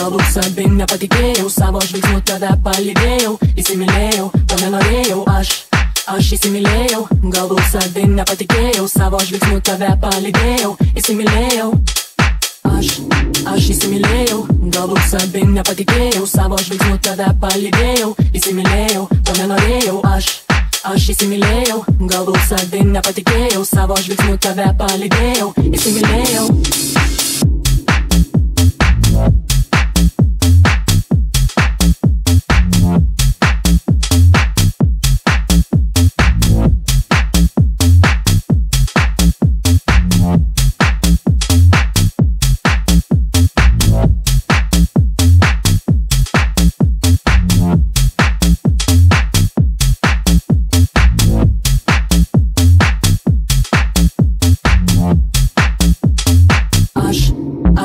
galbūt savi nepatikėjau, savo žvilgsniu tave palydėjau, įsimylėjau, to nenorėjau aš įsimylėjau, galbūt savi nepatikėjau, savo žvilgsniu tave palydėjau, įsimylėjau. Aš įsimylėjau, galbūt savi nepatikėjau, savo žvilgsniu tave palydėjau, įsimylėjau, to nenorėjau aš įsimylėjau, galbūt savi nepatikėjau, savo žvilgsniu tave palydėjau, įsimylėjau.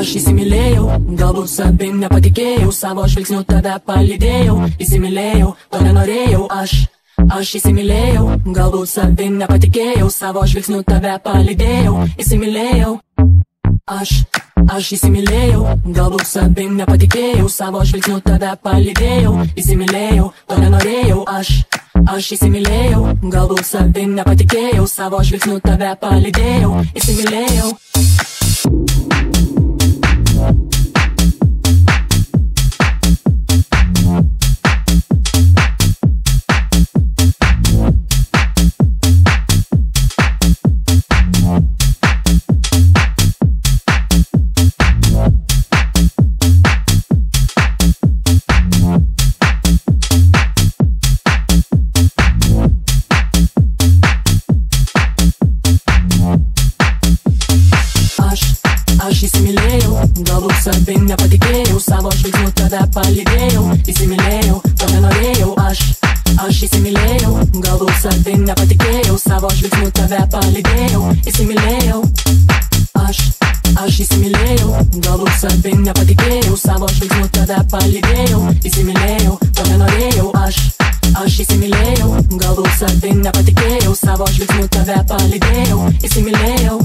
Aš įsimylėjau, galbūt savi nepatikėjau, savo žvilgsniu tave palydėjau, įsimylėjau, to nenorėjau aš įsimylėjau, galbūt savi nepatikėjau, savo žvilgsniu tave palydėjau, įsimylėjau. Aš įsimylėjau, galbūt savi nepatikėjau, savo žvilgsniu tave palydėjau, įsimylėjau, to nenorėjau aš įsimylėjau, galbūt savi nepatikėjau, savo žvilgsniu tave palydėjau, įsimylėjau. Aš įsimylėjau, galbūt savi nepatikėjau, savo žvilgsniu tave palydėjau, įsimylėjau, to nenorėjau aš įsimylėjau, galbūt savi nepatikėjau, savo žvilgsniu tave palydėjau, įsimylėjau. Aš įsimylėjau, galbūt savi nepatikėjau, savo žvilgsniu tave palydėjau, įsimylėjau, to nenorėjau aš įsimylėjau, galbūt savi nepatikėjau, savo žvilgsniu tave palydėjau, įsimylėjau.